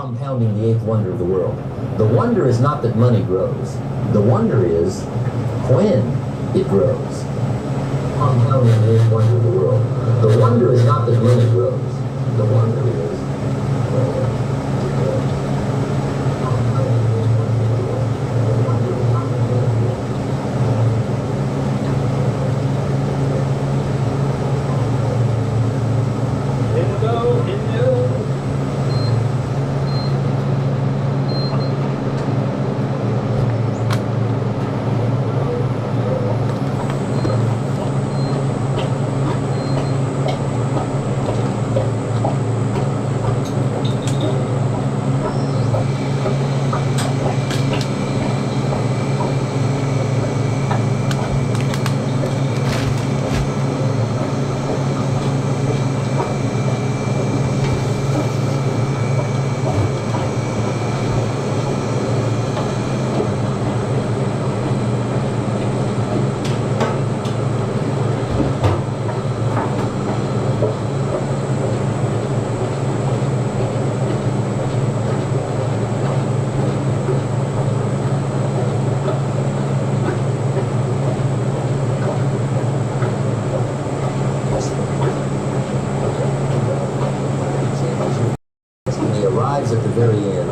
compounding the eighth wonder of the world. The wonder is not that money grows. The wonder is when it grows. Compounding the eighth wonder of the world. The wonder is not that money grows. The wonder is at the very end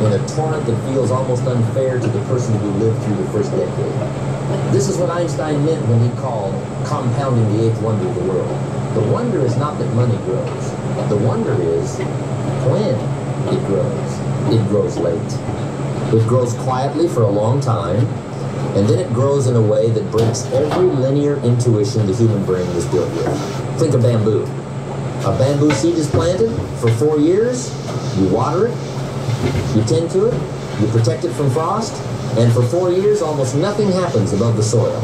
in a torrent that feels almost unfair to the person who lived through the first decade. This is what Einstein meant when he called compounding the eighth wonder of the world. The wonder is not that money grows. The wonder is when it grows. It grows late. It grows quietly for a long time, and then it grows in a way that breaks every linear intuition the human brain was built with. Think of bamboo. A bamboo seed is planted for 4 years. You water it, you tend to it, you protect it from frost, and for 4 years almost nothing happens above the soil.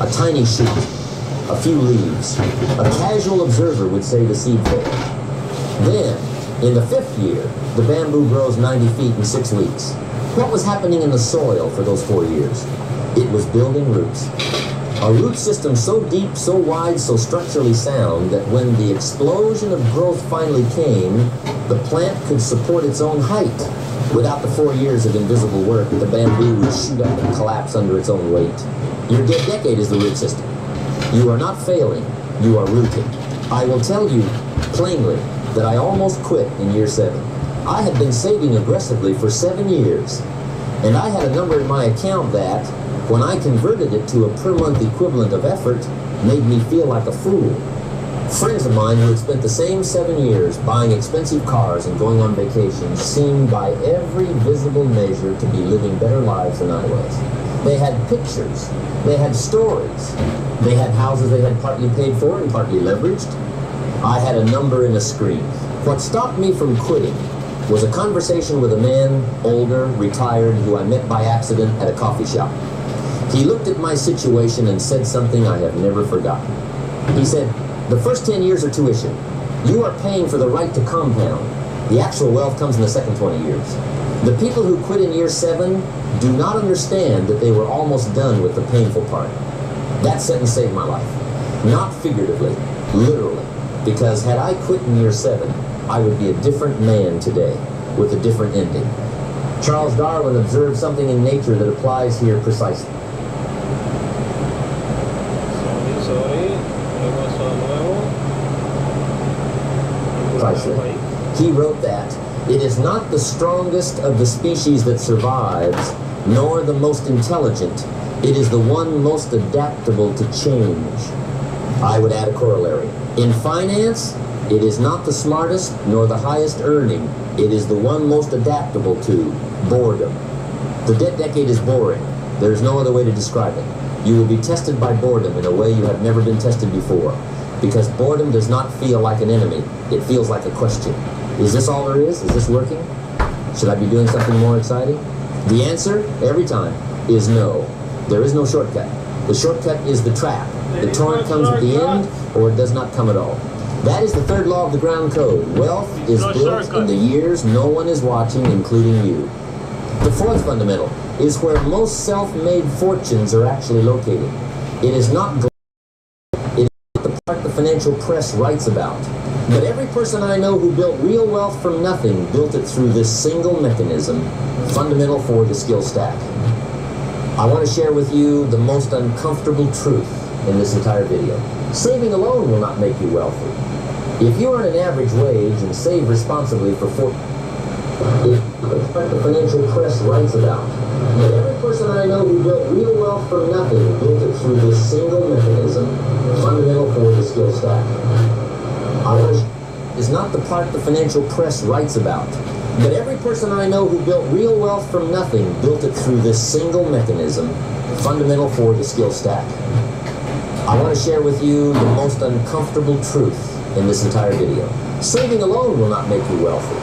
A tiny shoot, a few leaves. A casual observer would say the seed failed. Then, in the 5th year, the bamboo grows 90 feet in 6 weeks. What was happening in the soil for those 4 years? It was building roots. A root system so deep, so wide, so structurally sound that when the explosion of growth finally came, the plant could support its own height. Without the 4 years of invisible work, the bamboo would shoot up and collapse under its own weight. Your decade is the root system. You are not failing, you are rooting. I will tell you plainly that I almost quit in year 7. I had been saving aggressively for 7 years, and I had a number in my account that, when I converted it to a per-month equivalent of effort, made me feel like a fool. Friends of mine who had spent the same 7 years buying expensive cars and going on vacations seemed by every visible measure to be living better lives than I was. They had pictures. They had stories. They had houses they had partly paid for and partly leveraged. I had a number in a screen. What stopped me from quitting was a conversation with a man, older, retired, who I met by accident at a coffee shop. He looked at my situation and said something I have never forgotten. He said, "The first 10 years are tuition. You are paying for the right to compound. The actual wealth comes in the second 20 years. The people who quit in year 7 do not understand that they were almost done with the painful part." That sentence saved my life. Not figuratively, literally. Because had I quit in year 7, I would be a different man today, with a different ending. Charles Darwin observed something in nature that applies here precisely. Precisely. He wrote that, "It is not the strongest of the species that survives, nor the most intelligent. It is the one most adaptable to change." I would add a corollary. In finance, it is not the smartest nor the highest earning. It is the one most adaptable to boredom. The debt decade is boring. There is no other way to describe it. You will be tested by boredom in a way you have never been tested before. Because boredom does not feel like an enemy. It feels like a question. Is this all there is? Is this working? Should I be doing something more exciting? The answer, every time, is no. There is no shortcut. The shortcut is the trap. The torrent comes at the end, or it does not come at all. That is the third law of the ground code. Wealth is built in the years no one is watching, including you. The fourth fundamental is where most self-made fortunes are actually located. It is not it is not the part the the financial press writes about. But every person I know who built real wealth from nothing built it through this single mechanism, fundamental for the skill stack. I want to share with you the most uncomfortable truth in this entire video. Saving alone will not make you wealthy. If you earn an average wage and save responsibly for the financial press writes about. But every person I know who built real wealth from nothing built it through this single mechanism, fundamental for the skill stack. Is not the part the financial press writes about. But every person I know who built real wealth from nothing built it through this single mechanism, fundamental for the skill stack. I want to share with you the most uncomfortable truth in this entire video. Saving alone will not make you wealthy.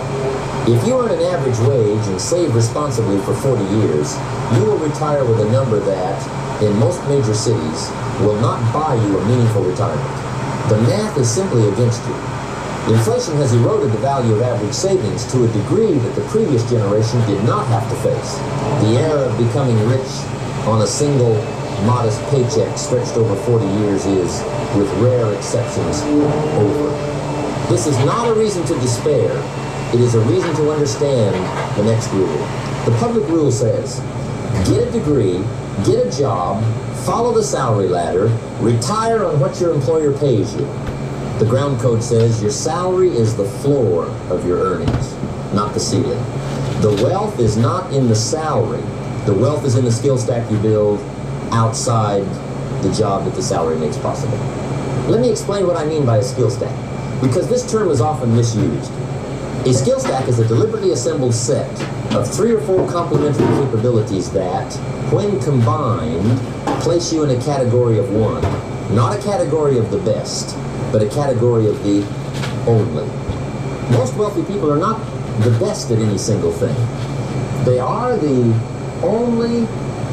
If you earn an average wage and save responsibly for 40 years, you will retire with a number that, in most major cities, will not buy you a meaningful retirement. The math is simply against you. Inflation has eroded the value of average savings to a degree that the previous generation did not have to face. The era of becoming rich on a single, modest paycheck stretched over 40 years is, with rare exceptions, over. This is not a reason to despair. It is a reason to understand the next rule. The public rule says, get a degree, get a job, follow the salary ladder, retire on what your employer pays you. The ground code says your salary is the floor of your earnings, not the ceiling. The wealth is not in the salary. The wealth is in the skill stack you build outside the job that the salary makes possible. Let me explain what I mean by a skill stack, because this term is often misused. A skill stack is a deliberately assembled set of 3 or 4 complementary capabilities that, when combined, place you in a category of one. Not a category of the best, but a category of the only. Most wealthy people are not the best at any single thing. They are the only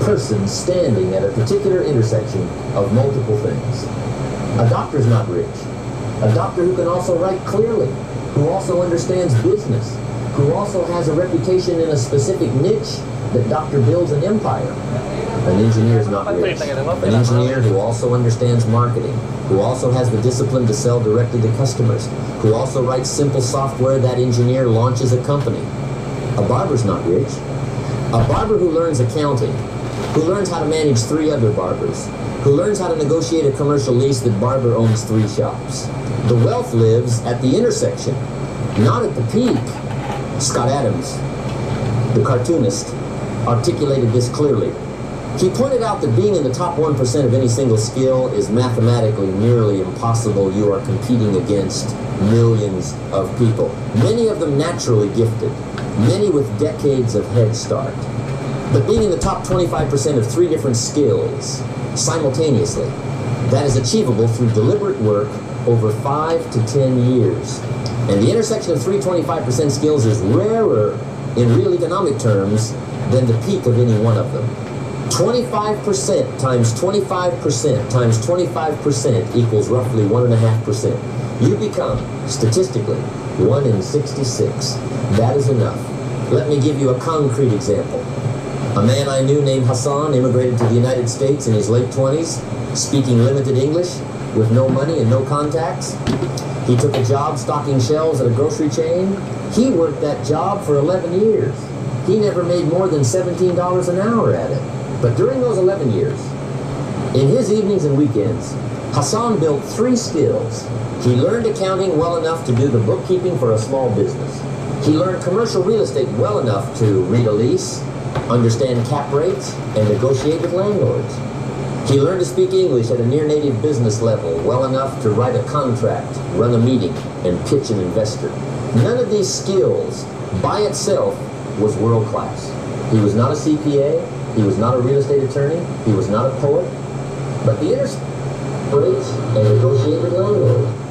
person standing at a particular intersection of multiple things. A doctor's not rich. A doctor who can also write clearly, who also understands business, who also has a reputation in a specific niche that doctor builds an empire. An engineer is not rich. An engineer who also understands marketing, who also has the discipline to sell directly to customers, who also writes simple software, that engineer launches a company. A barber's not rich. A barber who learns accounting, who learns how to manage 3 other barbers, who learns how to negotiate a commercial lease that barber owns 3 shops. The wealth lives at the intersection, not at the peak. Scott Adams, the cartoonist, articulated this clearly. He pointed out that being in the top 1% of any single skill is mathematically nearly impossible. You are competing against millions of people, many of them naturally gifted, many with decades of head start. But being in the top 25% of 3 different skills simultaneously, that is achievable through deliberate work over 5 to 10 years. And the intersection of 3 25% skills is rarer in real economic terms than the peak of any one of them. 25% times 25% times 25% equals roughly 1.5%. You become, statistically, 1 in 66. That is enough. Let me give you a concrete example. A man I knew named Hassan immigrated to the United States in his late 20s, speaking limited English, with no money and no contacts. He took a job stocking shelves at a grocery chain. He worked that job for 11 years. He never made more than $17 an hour at it. But during those 11 years, in his evenings and weekends, Hassan built 3 skills. He learned accounting well enough to do the bookkeeping for a small business. He learned commercial real estate well enough to read a lease, understand cap rates, and negotiate with landlords. He learned to speak English at a near-native business level well enough to write a contract, run a meeting, and pitch an investor. None of these skills, by itself, was world-class. He was not a CPA. He was not a real estate attorney. He was not a poet. But the rates and negotiate with landlords.